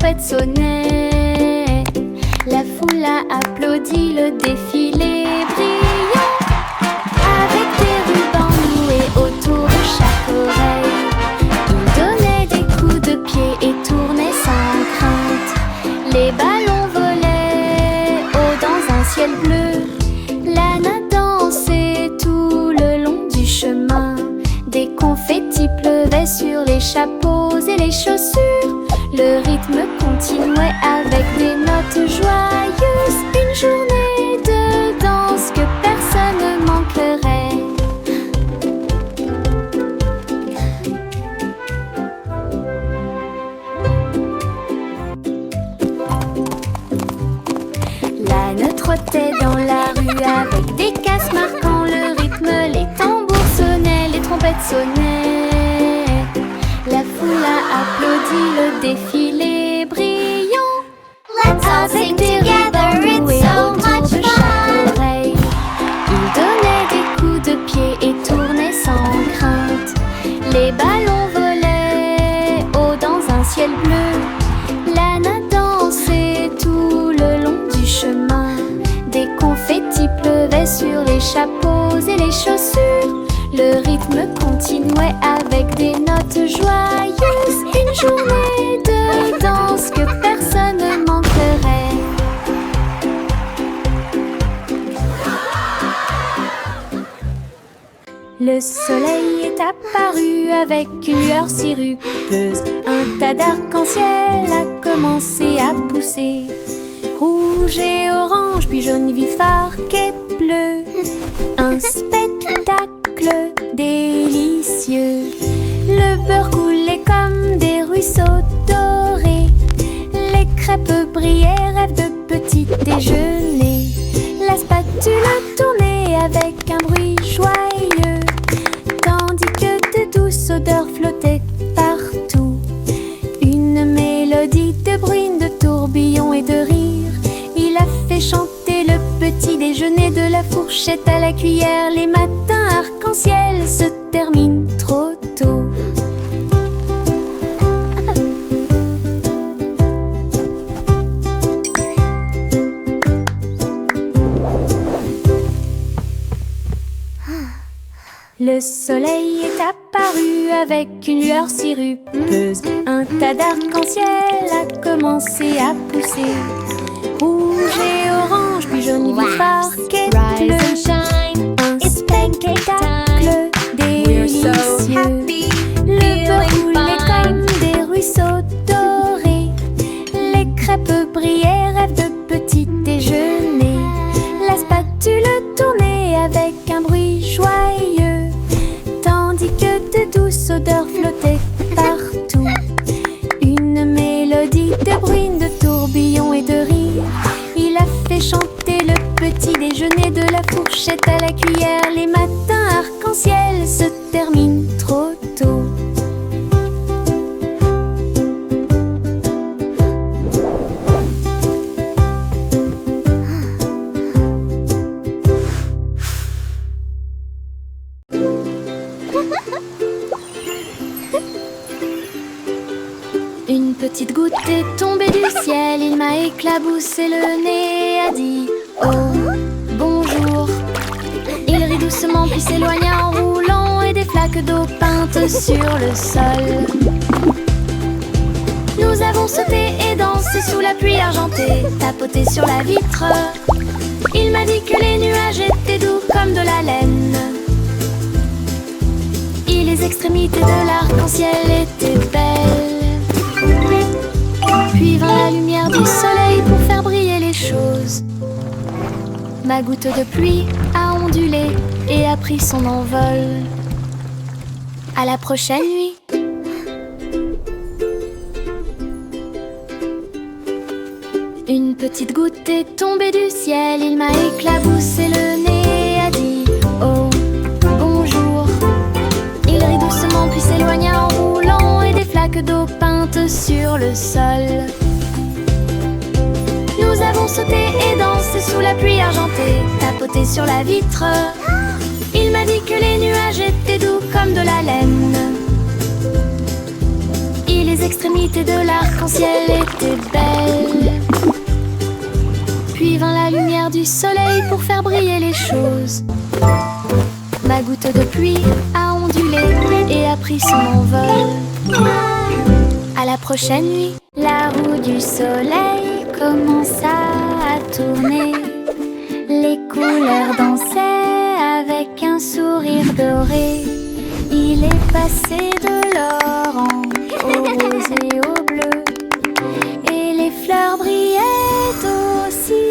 trompettes sonnaient. La foule a applaudi le défilé brillant, avec des rubans noués autour de chaque oreille. Ils donnaient des coups de pied et tournaient sans crainte. Les ballons volaient haut dans un ciel bleu. Lana dansait tout le long du chemin. Des confettis pleuvaient sur les chapeaux et les chaussures. Le rythme continuait avec des notes joyeuses. Une journée de danse que personne ne manquerait. Lana trottait dans la rue avec des casses marquant le rythme. Les tambours sonnaient, les trompettes sonnaient. La foule a applaudi le défilé brillant. Let's all sing together, it's so much fun. Il donnait des coups de pied et tournait sans crainte. Les ballons volaient haut dans un ciel bleu. Lana dansait tout le long du chemin. Des confettis pleuvaient sur les chapeaux et les chaussures. Le rythme continuait avec des notes joyeuses. Une journée de danse que personne ne manquerait. Le soleil est apparu avec une lueur sirupeuse. Un tas d'arc-en-ciel a commencé à pousser. Rouge et orange, puis jaune vif, arc et bleu. Un spectacle délicieux. Le beurre coulait comme des ruisseaux dorés. Les crêpes brillaient, rêve de petit déjeuner. La spatule tournait avec un bruit joyeux, tandis que de douces odeurs flottaient partout. Une mélodie de bruine, de tourbillons et de rires. Il a fait chanter le petit déjeuner de la fourchette à la cuillère. Les matins arc-en-ciel se terminent trop tôt. Le soleil est apparu avec une lueur sirupeuse. Un tas d'arc-en-ciel a commencé à pousser. Rouge et orange, puis jaune vif, arc et bleu. Un spectacle délicieux. Le beurre coulait comme des ruisseaux dorés. Les crêpes brillaient, rêve de petit déjeuner. La spatule tournait avec un bruit joyeux, tandis que de douces odeurs flottaient partout. Une mélodie de bruine, de tourbillons et de rires. Il a fait chanter le petit déjeuner de la fourchette à la cuillère. Les matins arc-en-ciel se terminent trop tôt. Une petite goutte est tombée du ciel. Il m'a éclaboussé le nez et a dit oh, bonjour. Il rit doucement puis s'éloigna en roulant, et des flaques d'eau peintes sur le sol. Nous avons sauté et dansé sous la pluie argentée, tapoté sur la vitre. Il m'a dit que les nuages étaient doux comme de la laine, et les extrémités de l'arc-en-ciel étaient belles. Puis vint la lumière du soleil pour faire briller les choses. Ma goutte de pluie a ondulé et a pris son envol. À la prochaine nuit. Une petite goutte est tombée du ciel. Il m'a éclaboussé le nez et a dit oh, bonjour. Il rit doucement puis s'éloigna en roulant, et des flaques d'eau peintes sur le sol. Nous avons sauté et dansé sous la pluie argentée, tapoté sur la vitre. Il m'a dit que les nuages étaient doux comme de la laine, et les extrémités de l'arc-en-ciel étaient belles. Puis vint la lumière du soleil pour faire briller les choses. Ma goutte de pluie a ondulé et a pris son envol. À la prochaine nuit, la roue du soleil commença à tourner. Les couleurs dansaient avec un sourire doré. Il est passé de l'orange au rose et au bleu, et les fleurs brillaient aussi.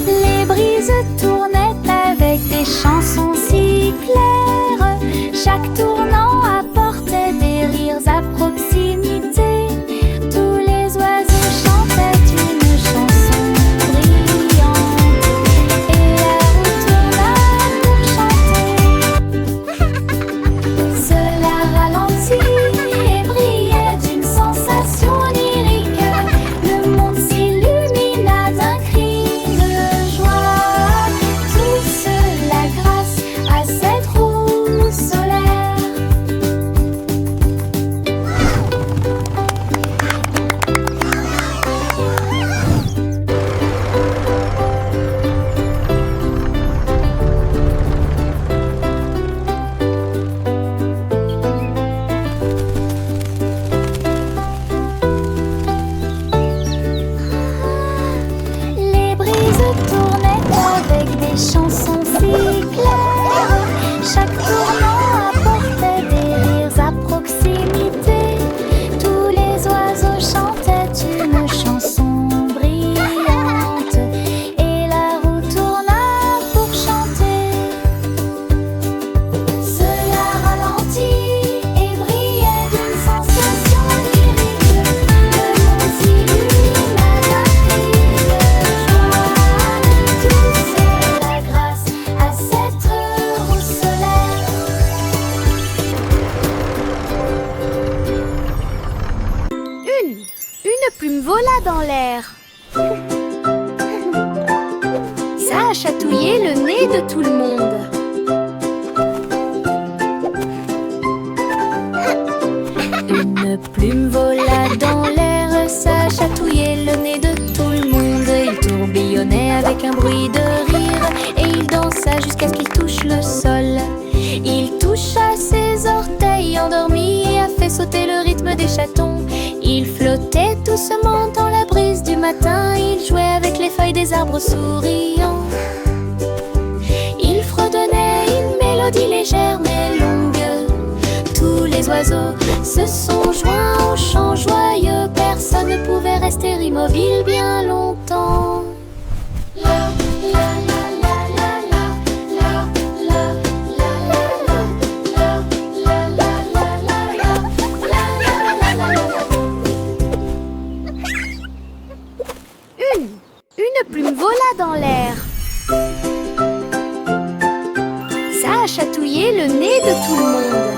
Les brises tournaient avec des chansons si claires. Chaque tournant apportait des rires à proximité. Tous les oiseaux chantaient une chanson brillante, et la roue tourna pour chanter. Cela ralentit et brillait d'une sensation lyrique. Le monde s'illumina d'un cri de joie. Tout cela grâce à cette roue solaire. Les brises tournaient avec des chansons si claires. Chaque tournant apportait des rires à proximité. Tous les oiseaux chantaient une chanson brillante, et la roue tourna pour chanter. Cela ralentit et brillait d'une sensation lyrique. Le monde s'illumina d'un cri de joie. Tout cela grâce à cette roue solaire. Une plume vola dans l'air. Ça a chatouillé le nez de tout le monde. Une plume vola dans l'air, ça a chatouillé le nez de tout le monde. Il tourbillonnait avec un bruit de rire, et il dansa jusqu'à ce qu'il touche le sol. Il toucha ses orteils endormis et a fait sauter le rythme des chatons. Il flottait doucement dans la brise du matin. Il jouait avec les feuilles des arbres souriants. Il fredonnait une mélodie légère mais longue. Tous les oiseaux se sont joints au chant joyeux. Personne ne pouvait rester immobile bien longtemps. Une plume vola dans l'air. Ça a chatouillé le nez de tout le monde.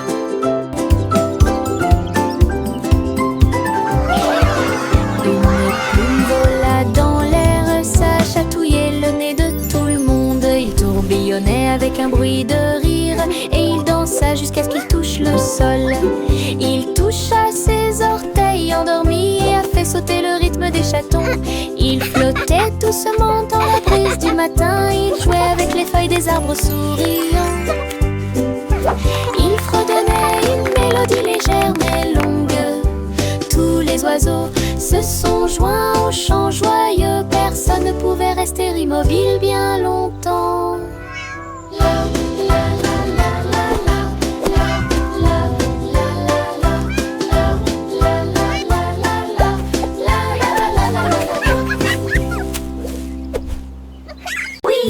Une plume vola dans l'air, ça a chatouillé le nez de tout le monde. Il tourbillonnait avec un bruit de rire, et il dansa jusqu'à ce qu'il touche le sol. Il toucha ses orteils endormis et a fait sauter le rythme des chatons. Il flottait doucement dans la brise du matin. Il jouait avec les feuilles des arbres souriants. Il fredonnait une mélodie légère mais longue. Tous les oiseaux se sont joints au chant joyeux. Personne ne pouvait rester immobile bien longtemps.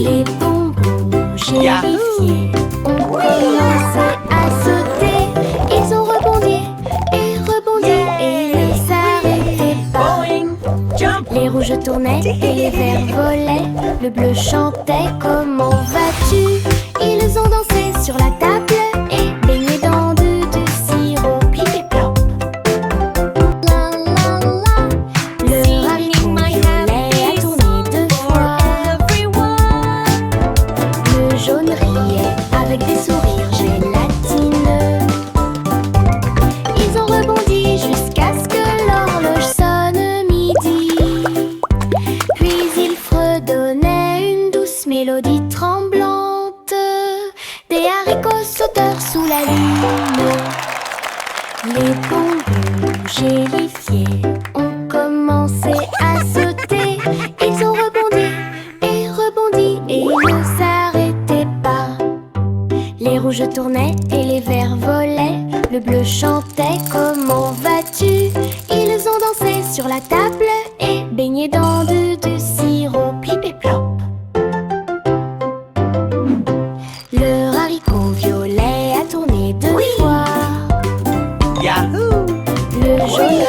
Les bonbons gélifiés ont commencé à sauter. Ils ont rebondi et rebondi et ne s'arrêtaient pas. Les rouges tournaient et les verts volaient. Le bleu chantait « Comment vas-tu » Ils ont dansé sur la table et baigné dans du sirop. Pip-pip-plop. La la la. Le raccoon violet a tourné 2 fois. Le jaune riait avec des sourires gélatineux. Ils ont gélifiés ont commencé à sauter. Ils ont rebondi et ne s'arrêtaient pas. Les rouges tournaient et les verts volaient. Le bleu chantait « Comment vas-tu ?» Ils ont dansé sur la table et baigné dans du sirop plip et plop. Le haricot violet a tourné deux fois. Yahoo! Le jaune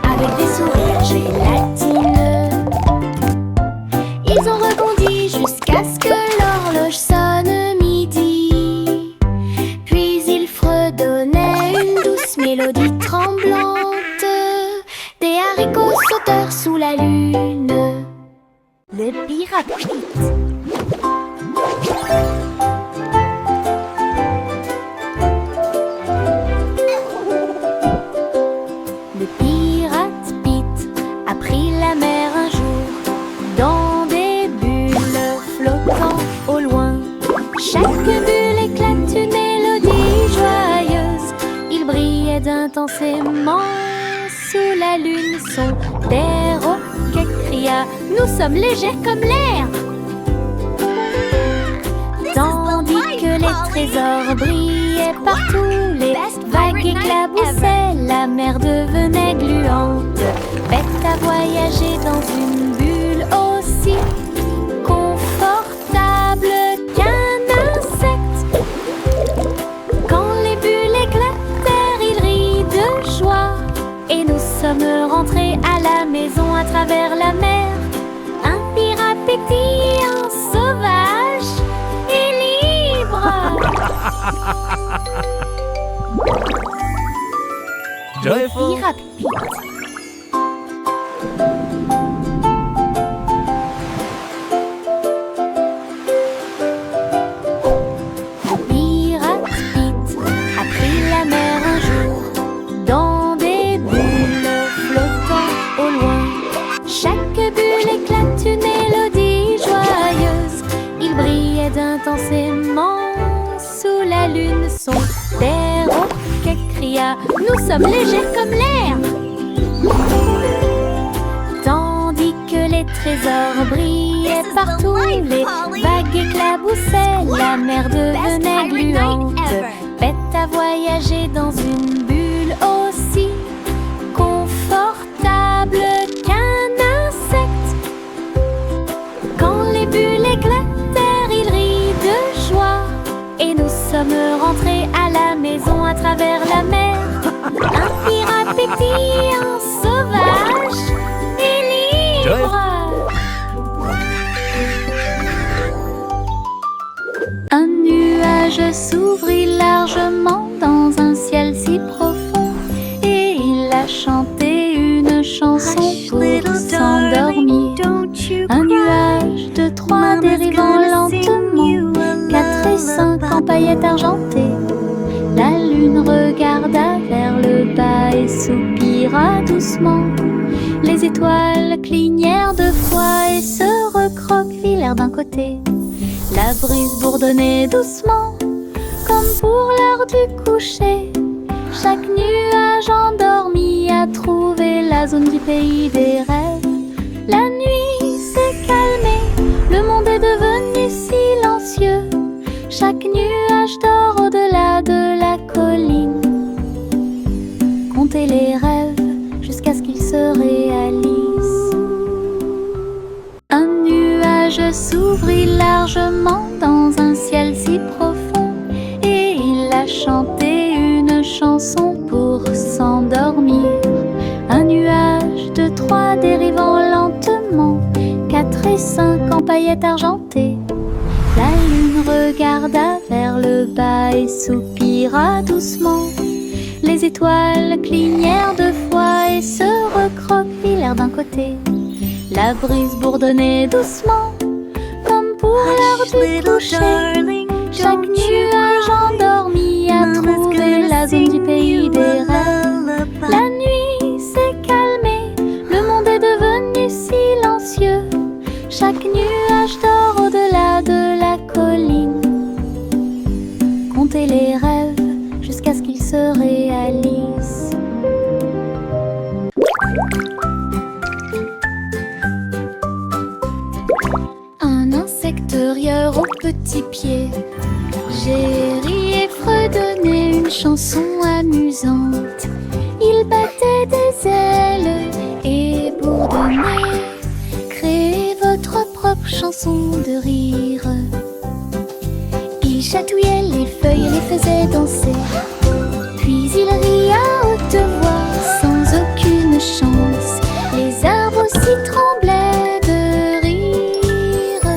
avec des sourires gélatineux. Ils ont rebondi jusqu'à ce que l'horloge sonne midi. Puis ils fredonnaient une douce mélodie tremblante. Des haricots sauteurs sous la lune. Le pirate Pete. Le pirate Pete a pris la mer un jour dans des bulles flottant au loin. Chaque bulle éclate une mélodie joyeuse. Il brillait intensément sous la lune. Son perroquet cria « Nous sommes légers comme l'air !» Tandis que les trésors brillaient partout, les vagues éclaboussaient, la mer devenait gluante. Prête à voyager dans une bulle aussi confortable qu'un insecte. Quand les bulles éclatèrent, il rit de joie. Et nous sommes rentrés à la maison à travers la mer. Un pirate pétillant, sauvage et libre. Joyful! Pirate Pete. Le pirate Pete a pris la mer un jour dans des bulles flottant au loin. Chaque bulle éclate une mélodie joyeuse. Il brillait intensément sous la lune. Son perroquet cria « Nous sommes légers comme l'air !» Tandis que les trésors brillaient partout, les vagues éclaboussaient, la mer devenait gluante. Prête à voyager dans une bulle aussi confortable qu'un insecte. Quand les bulles éclatèrent, il rit de joie. Et nous sommes rentrés à la maison à travers la mer. Un pirate pétillant, sauvage et libre. Un nuage s'ouvrit largement dans un ciel si profond. Et il a chanté une chanson pour s'endormir. Un nuage de trois dérivant lentement, 4 et 5 en paillettes argentées. La lune regarda vers le bas et soupira doucement. Les étoiles clignèrent de fois et se recroquevillèrent d'un côté. La brise bourdonnait doucement, comme pour l'heure du coucher. Chaque nuage endormi a trouvé la zone du pays des rêves. La nuit s'est calmée, le monde est devenu silencieux. Chaque nuage dort au-delà de la colline. Comptez les rêves jusqu'à ce qu'ils se réalisent. Un nuage s'ouvrit largement dans un ciel si profond. Et il a chanté une chanson pour s'endormir. Un nuage de 3 dérivant lentement, 4 et 5 en paillettes argentées. La lune regarda vers le bas et soupira doucement. Les étoiles clignèrent de fois et se recroquevillèrent d'un côté. La brise bourdonnait doucement, comme pour l'heure du coucher. Chaque nuage endormi a trouvé la zone du pays des rêves. La nuit s'est calmée, le monde est devenu silencieux. Chaque nuage dort au-delà de la colline. Comptez les rêves jusqu'à ce qu'ils se réalisent. Un insecte-rieur aux petits pieds. Jerry et fredonnait une chanson amusante. Il battait des ailes et bourdonnait. Créez votre propre chanson de rire. Il chatouillait les feuilles et les faisait danser. Puis il rit à haute voix sans aucune chance. Les arbres aussi tremblaient de rire.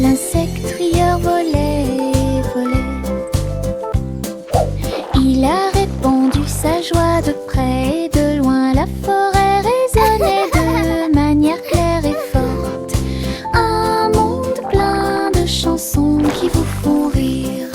L'insecte rieur volait, volait. Il a répandu sa joie de près et de loin. La forêt résonnait de manière claire et forte. Un monde plein de chansons qui vous font rire.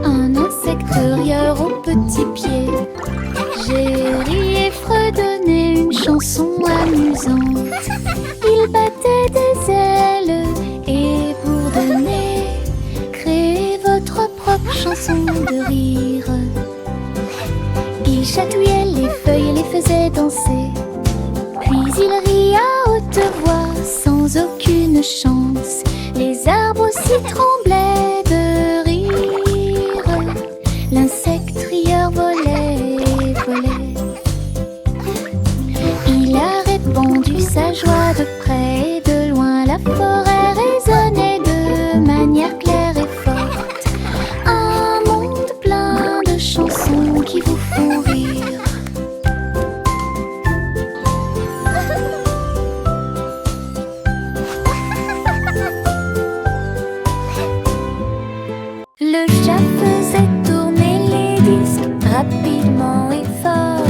Un insecte-rieur aux petits pieds. Jerry et fredonnait une chanson amusante. Il battait des ailes et bourdonnait. Créez votre propre chanson de rire. Il chatouillait les feuilles et les faisait danser. Puis il rit à haute voix sans aucune chance. Les arbres aussi tremblaient de rire. L'insecte rieur volait, volait. Il a répandu sa joie de près et de loin. La forêt résonnait de manière claire et forte. Un monde plein de chansons qui vous font rire. Le chat faisait tourner les disques rapidement et fort,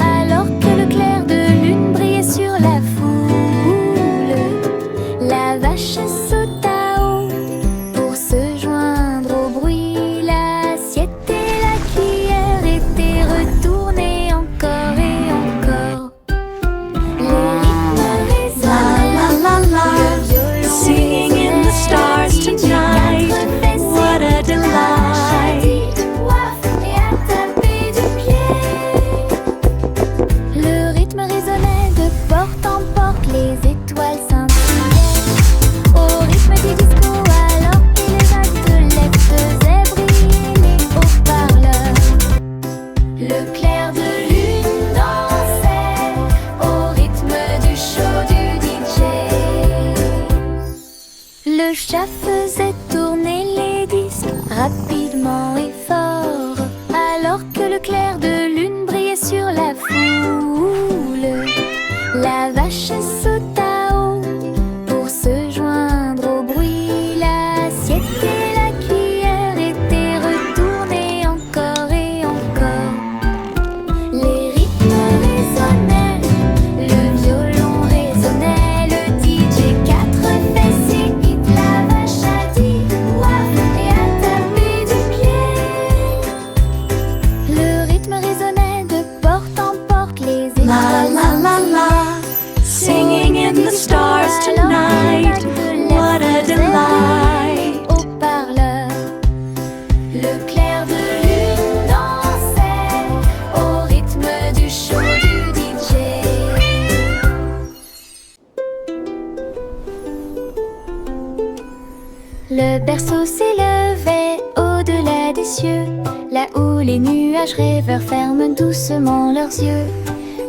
alors que le clair de lune brillait sur la foule. La vache sauta haut pour se joindre au bruit. L'assiette et la cuillère étaient retournées encore et encore. Les rythmes résonnaient, le violon Singing in the stars tonight. What a delight. et à taper du pied. Le rythme résonnait de porte en porte, les étoiles scintillaient au rythme du disco, alors que les athlètes faisaient briller les haut-parleurs. Le clair de lune dansait au rythme du show du DJ. Le chat faisait tourner les disques rapidement et fort, alors que le clair de lune brillait sur la foule. La vache sauta haut pour se joindre au bruit. L'assiette et la cuillère étaient retournées encore et encore. Les rythmes résonnaient, le violon résonnait, le DJ 4 fesses et hit. La vache a dit ouaf et a tapé du pied. Le rythme résonnait de porte en porte, les La étoiles la la la. Singing in the stars tonight. What a delight. Haut-parleur. Le clair de lune dansait au rythme du show du DJ. Le berceau s'élevait au-delà des cieux, là où les nuages rêveurs ferment doucement leurs yeux.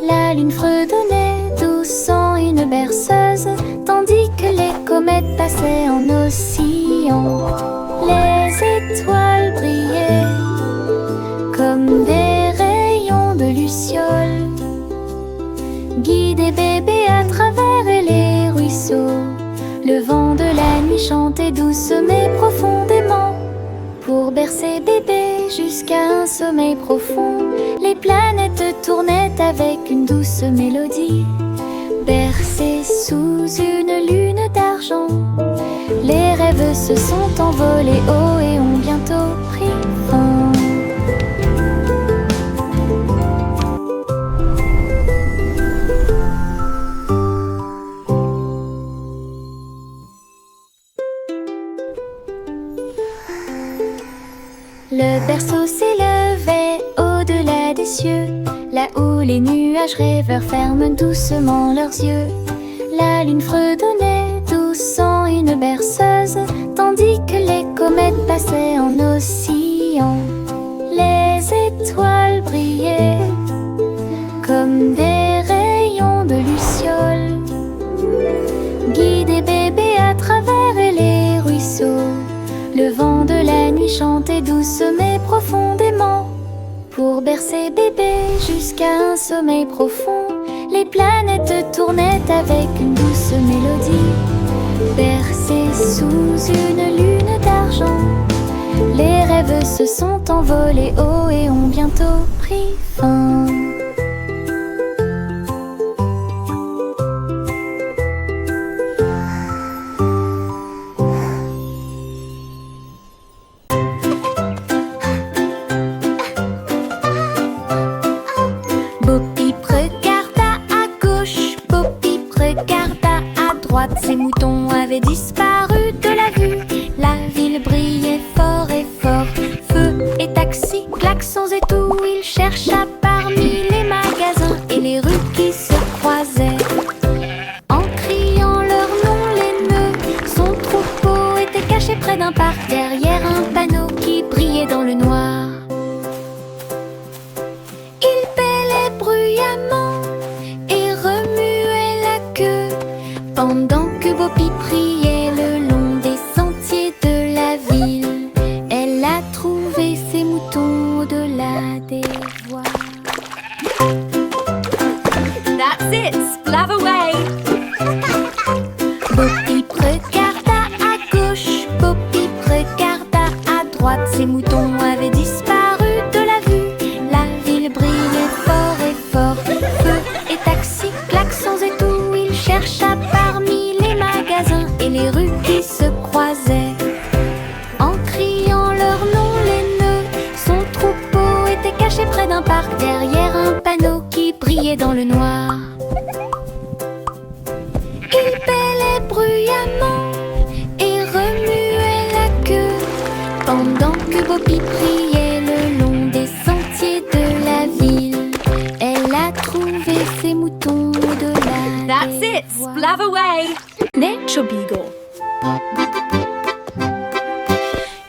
La lune fredonnait douce en une berceuse, tandis que les comètes passaient en oscillant. Les étoiles brillaient comme des rayons de luciole, guidaient bébé à travers les ruisseaux. Le vent de la nuit chantait douce mais profondément, pour bercer bébé jusqu'à un sommeil profond. Les planètes tournaient avec une douce mélodie, bercées sous une lune d'argent. Les rêves se sont envolés haut et ont bientôt pris fond. rêveurs ferment doucement leurs yeux. La lune fredonnait doucement une berceuse, tandis que les comètes passaient en oscillant. Les étoiles brillaient comme des rayons de lucioles, guidaient bébé à travers les ruisseaux. Le vent de la nuit chantait douce mais profondément, pour bercer bébé jusqu'à un sommeil profond. Les planètes tournaient avec une douce mélodie, bercées sous une lune d'argent. Les rêves se sont envolés haut et ont bientôt pris fin. Ces moutons avaient disparu de la vue. La ville brillait fort et fort. Feu et taxis, klaxons et tout. Il chercha parmi les magasins et les rues qui se croisaient. En criant leur nom, les nœuds, son troupeau était caché près d'un parc, derrière un panneau qui brillait dans le noir. Il bêlait bruyamment et remuait la queue, pendant que Boppy priait le long des sentiers de la ville. Elle a trouvé ses moutons au-delà des voies. That's it, splav away. Boppy regarda à gauche, Boppy regarda à droite. Ses moutons avaient disparu de la vue. La ville brillait fort et fort. Feu et taxis, klaxons et tout. Il chercha parmi les magasins et les rues qui se croisaient. En criant leur nom, les nœuds, son troupeau était caché près d'un parc, derrière un panneau qui brillait dans le noir. Il bêlait bruyamment et remuait la queue, pendant que Boppy priait le long des sentiers de la ville. Elle a trouvé ses moutons au-delà That's des it, voies. splav away. Nature Beagle.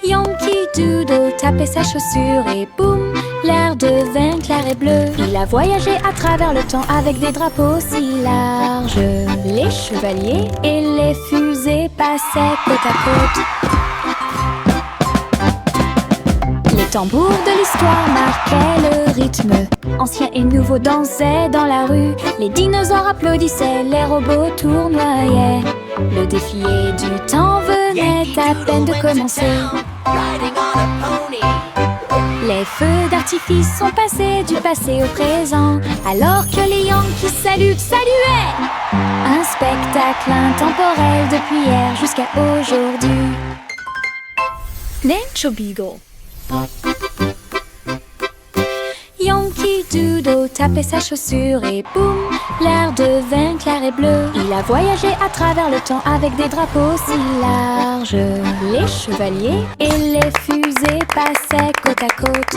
Yankee Doodle tapait sa chaussure et boum, l'air devint clair et bleu. Il a voyagé à travers le temps avec des drapeaux si larges. Les chevaliers et les fusées passaient côte à côte. Les tambours de l'histoire marquaient le rythme. Anciens et nouveaux dansaient dans la rue. Les dinosaures applaudissaient, les robots tournoyaient. Le défilé du temps venait à peine de commencer. Les feux d'artifice sont passés du passé au présent, alors que les Yankees saluaient. Un spectacle intemporel depuis hier jusqu'à aujourd'hui. Nature Beagle. Yankee Doodle tapait sa chaussure et boum, l'air devint clair et bleu. Il a voyagé à travers le temps avec des drapeaux si larges. Les chevaliers et les fusées passaient côte à côte.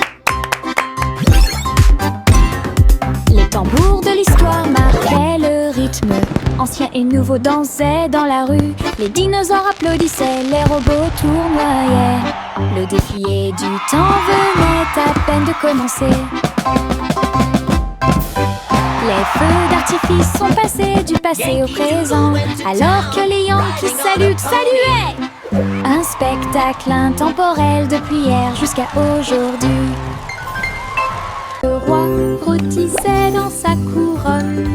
Les tambours de l'histoire marquaient le rythme. Anciens et nouveaux dansaient dans la rue. Les dinosaures applaudissaient, les robots tournoyaient. Le défilé du temps venait à peine de commencer. Les feux d'artifice sont passés du passé au présent, alors que les Yankees saluaient. Un spectacle intemporel depuis hier jusqu'à aujourd'hui. Le roi rôtissait dans sa couronne,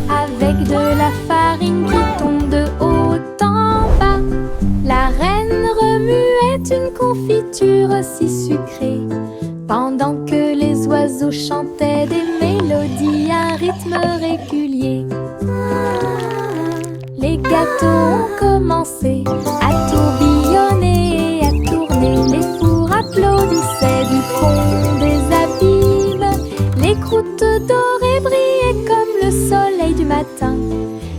avec de la farine qui tombe de haut en bas. La reine remuait une confiture si sucrée, pendant que les oiseaux chantaient des mélodies à un rythme régulier. Les gâteaux ont commencé à tourbillonner et à tourner. Les fours applaudissaient du fond des abîmes. Les croûtes dorées brillaient comme le soleil du matin.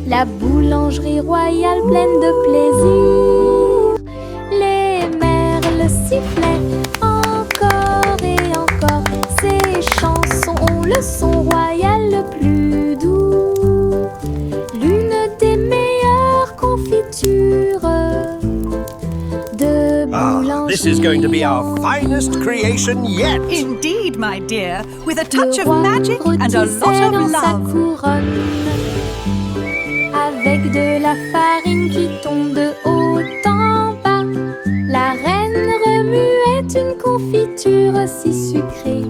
La boulangerie royale pleine de plaisir. Les merles sifflaient encore et encore. Ces chansons ont le son royal this is going to be our finest creation yet. Indeed, my dear, with a touch Le of roi magic and a lot rôtissait of dans sa love. couronne, avec de la farine qui tombe de haut en bas. La reine remuait une confiture si sucrée,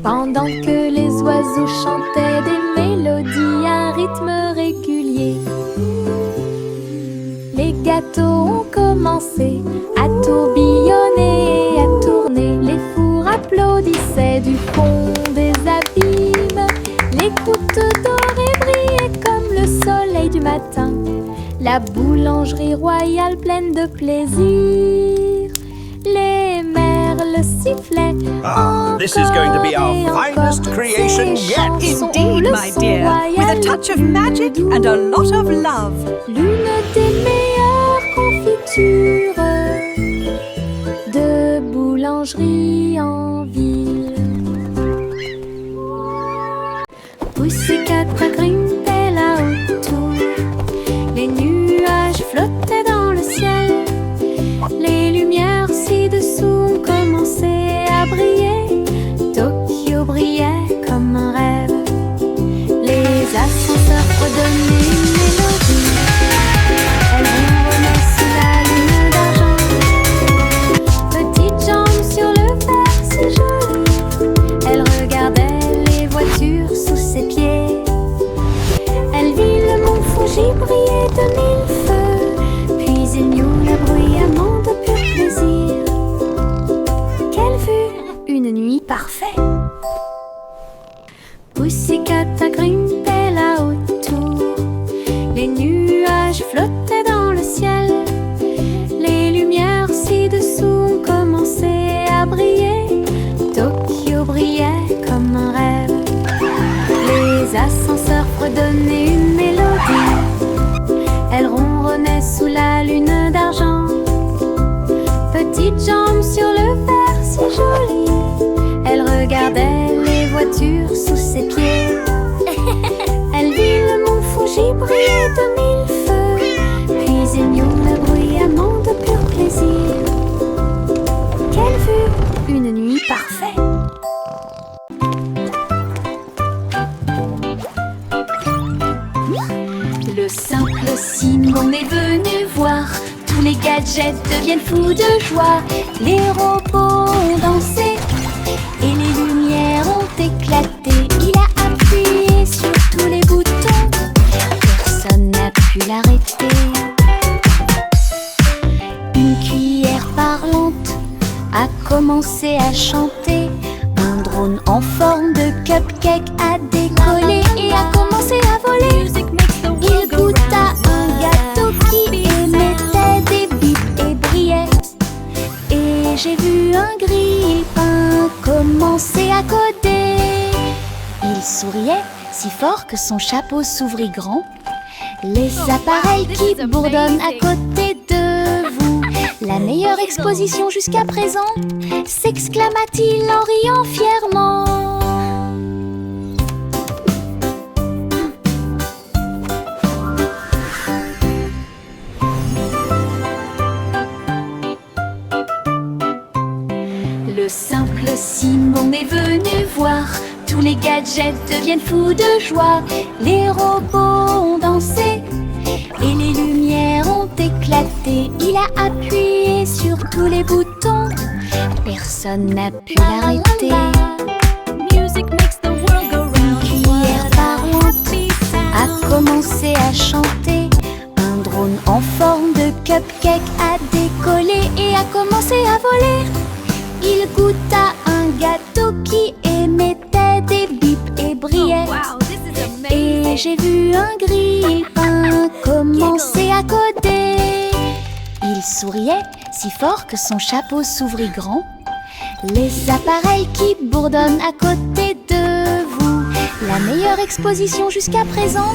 pendant que les oiseaux chantaient des mélodies à un rythme régulier. Les gâteaux ont commencé à tourbillonner et à tourner. Les fours applaudissaient du fond des abîmes. Les gouttes dorées brillaient comme le soleil du matin. La boulangerie royale pleine de plaisir. Les merles sifflaient. This is going to be our finest creation yet. Indeed, my dear, with a touch of magic and a lot of love. L'une des meilleures confitures de boulangerie en ville. Pussycat grimpait là-haut tout. Les nuages flottaient dans le ciel. Les lumières ci-dessous commençaient à briller. Tokyo brillait comme un rêve. Les ascenseurs redonnaient une mélodie. Elles ronronnaient sous la lune d'argent. Petites jambes sur le verre si joli. Elle regardait les voitures sous ses pieds. Elle vit le mont Fuji briller de mille feux. Puis il n'y eut le bruyamment de pur plaisir. Quelle vue! Une nuit parfaite. Pussycat grimpait là autour. Les nuages flottaient dans le ciel. Les lumières ci-dessous commençaient à briller. Tokyo brillait comme un rêve. Les ascenseurs redonnaient une mélodie. Elle ronronnait sous la lune d'argent. Petites jambes sur le verre si joli. Elle regardait les voitures sous ses pieds. Elle vit le mont Fuji briller de mille feux. Puis il n'y eut le bruyamment de pur plaisir. Quelle vue! Une nuit parfaite. Le simple Simon est venu voir. Tous les gadgets deviennent fous de joie. Les robots ont dansé et les lumières ont éclaté. Il a appuyé sur tous les boutons. Personne n'a pu l'arrêter. Une cuillère parlante a commencé à chanter. Un drone en forme de cupcake a décollé et a commencé à voler. Il goûta un gâteau qui émettait des bips et brillait. Et j'ai vu un grille-pain commencer à coder. Il souriait si fort que son chapeau s'ouvrit grand. Les appareils qui bourdonnent à côté de vous. La meilleure exposition jusqu'à présent, s'exclama-t-il en riant fièrement. Le simple Simon est venu voir. Tous les gadgets deviennent fous de joie. Les robots ont dansé et les lumières ont éclaté. Il a appuyé sur tous les boutons. Personne n'a pu l'arrêter. Une cuillère parlante a commencé à chanter. Un drone en forme de cupcake a décollé et a commencé à voler. Il goûta un gâteau qui émettait des bips et brillait. Et j'ai vu un grille-pain commencer à coder. Il souriait si fort que son chapeau s'ouvrit grand. Les appareils qui bourdonnent à côté de vous. La meilleure exposition jusqu'à présent,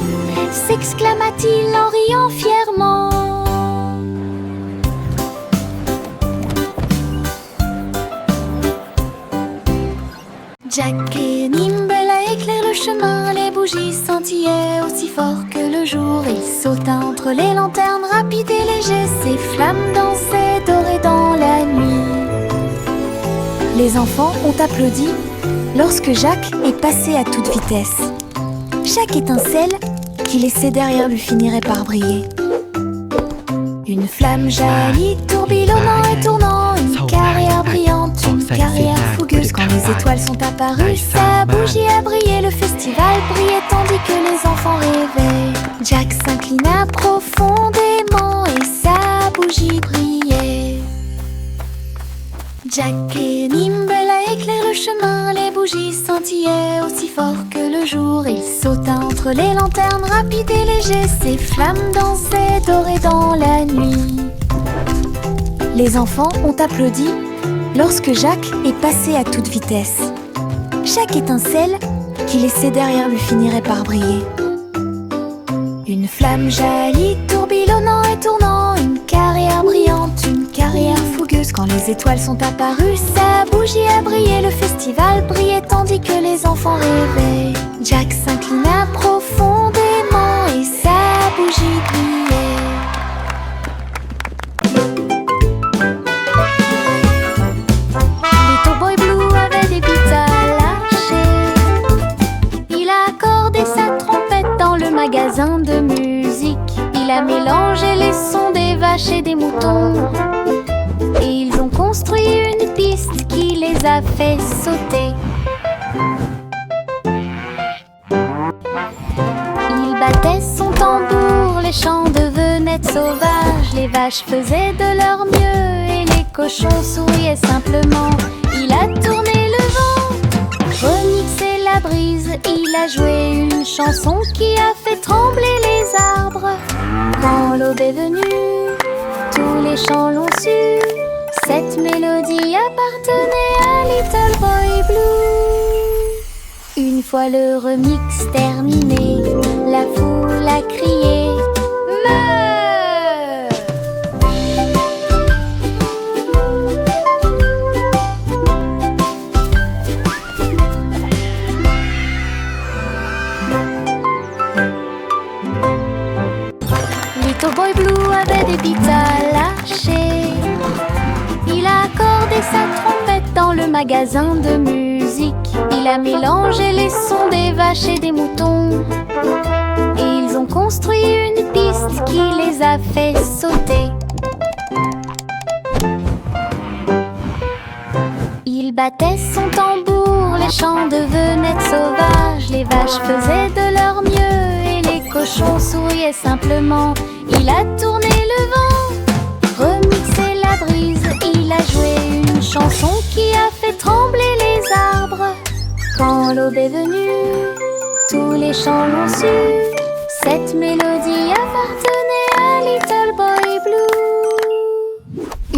s'exclama-t-il en riant fièrement. Jack et Nimble éclairent le chemin, les bougies scintillaient aussi fort que le jour. Il sauta entre les lanternes, rapide et léger, ses flammes dansaient dorées dans la nuit. Les enfants ont applaudi lorsque Jacques est passé à toute vitesse. Chaque étincelle qu'il laissait derrière lui finirait par briller. Une flamme jaillit, tourbillonnant et tournant, une carrière brillante, une carrière fougueuse. Quand les étoiles sont apparues, sa bougie a brillé, le festival brillait tandis que les enfants rêvaient. Jack s'inclina profondément et sa bougie brillait. Jack et Nimble éclairent le chemin, les bougies scintillaient aussi fort que le jour. Il sauta entre les lanternes, rapide et léger, ses flammes dansaient dorées dans la nuit. Les enfants ont applaudi lorsque Jacques est passé à toute vitesse. Chaque étincelle qu'il laissait derrière lui finirait par briller. Une flamme jaillit, tourbillonnant et tournant, une carrière brillante, une carrière fougueuse. Quand les étoiles sont apparues, sa bougie a brillé, le festival brillait tandis que les enfants rêvaient. Jack s'inclina profondément et sa bougie brillait. Little Boy Blue avait des bites à lâcher. Il a accordé sa trompette dans le magasin de musique. Il a mélangé les sons des vaches et des moutons. Et ils ont construit une piste qui les a fait sauter. Il battait son tambour, les champs devenaient sauvages. Les vaches faisaient de leur mieux et les cochons souriaient simplement. Il a tourné le vent, remixé la brise. Il a joué une chanson qui a fait trembler les arbres. Quand l'aube est venue, tous les champs l'ont su. Cette mélodie appartenait à Little Boy Blue. Une fois le remix terminé, la foule a crié Meuh! Little Boy Blue avait des bites à lâcher. Il a accordé sa trompette dans le magasin de musique. Il a mélangé les sons des vaches et des moutons. Et ils ont construit une piste qui les a fait sauter. Il battait son tambour, les champs devenaient sauvages. Les vaches faisaient de leur mieux et les cochons souriaient simplement. Il a tourné le vent, remixé la brise. Il a joué une chanson qui a fait trembler les arbres. Quand l'aube est venue, tous les champs l'ont su. Cette mélodie appartenait à Little Boy Blue.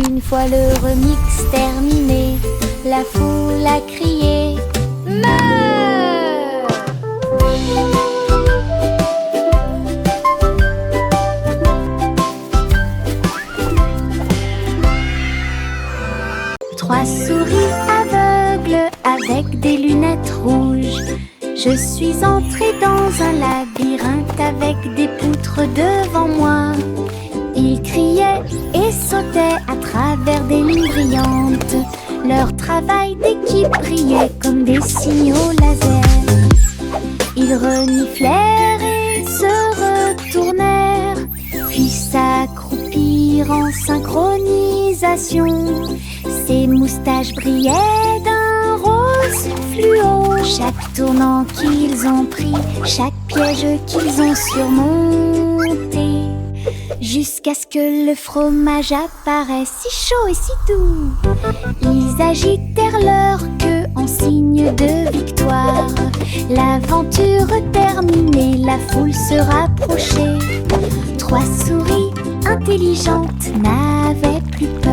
Une fois le remix terminé, la foule a crié Meuh! 3 souris aveugles avec des lunettes rouges. Je suis entrée dans un labyrinthe avec des poutres devant moi. Ils criaient et sautaient à travers des lignes brillantes. Leur travail d'équipe brillait comme des signaux laser. Ils reniflèrent et se retournèrent, puis s'accroupirent en synchronisation. Ses moustaches brillaient d'un rose fluo. Chaque tournant qu'ils ont pris, chaque piège qu'ils ont surmonté, jusqu'à ce que le fromage apparaisse si chaud et si doux. Ils agitèrent leur queue en signe de victoire. L'aventure terminée, la foule se rapprochait. 3 souris intelligentes n'avaient plus peur.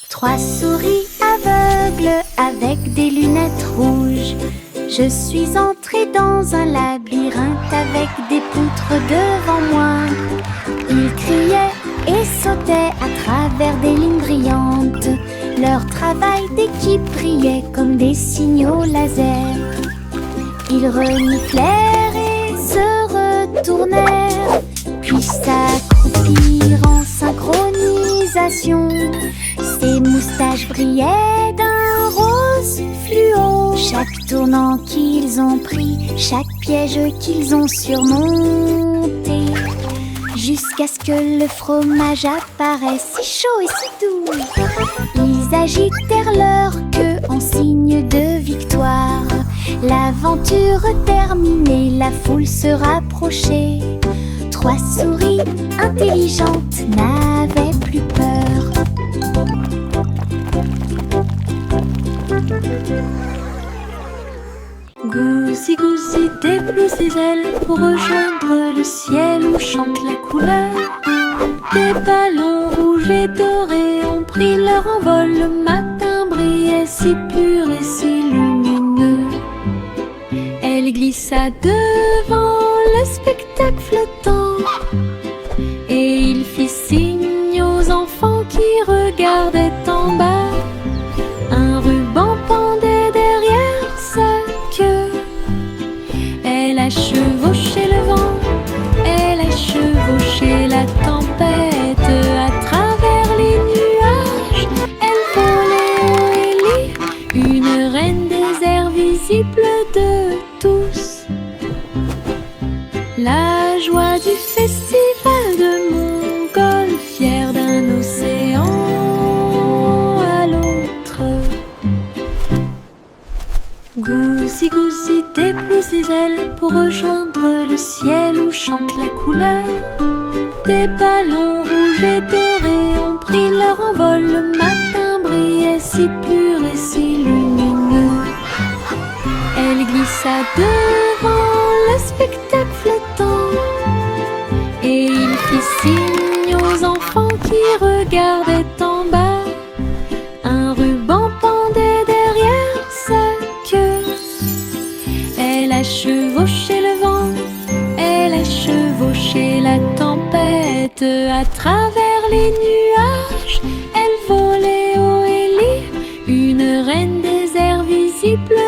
3 souris aveugles avec des lunettes rouges. Je suis entrée dans un labyrinthe avec des poutres devant moi. Ils criaient et sautaient à travers des lignes brillantes. Leur travail d'équipe brillait comme des signaux laser. Ils reniflèrent et se retournèrent, puis s'accroupirent désir en synchronisation. Ses moustaches brillaient d'un rose fluo. Chaque tournant qu'ils ont pris, chaque piège qu'ils ont surmonté, jusqu'à ce que le fromage apparaisse si chaud et si doux. Ils agitèrent leur queue en signe de victoire. L'aventure terminée, la foule se rapprochait. 3 souris intelligentes n'avaient plus peur. Goosey, Goosey déploie ses ailes pour rejoindre le ciel où chante la couleur. Des ballons rouges et dorés ont pris leur envol. Le matin brillait si pur et si lumineux. Elle glissa devant le spectacle flottant et il fit signe aux enfants qui regardaient en bas. Un ruban pendait derrière sa queue. Elle a chevauché le vent, elle a chevauché la tempête. À travers les nuages, elle volait haut et libre, une reine des airs visible de tous. La joie du festival de Mongol, fière d'un océan à l'autre. Goosey, Goosey déploie ses ailes pour rejoindre le ciel où chante la couleur. Des ballons rouges et dorés ont pris leur envol. Le matin brillait si pur et si lumineux. Elle glissa devant le spectacle flottant et il fit signe aux enfants qui regardaient en bas. Un ruban pendait derrière sa queue. Elle a chevauché le vent, elle a chevauché la tempête. À travers les nuages, elle volait haut et libre, une reine des airs visible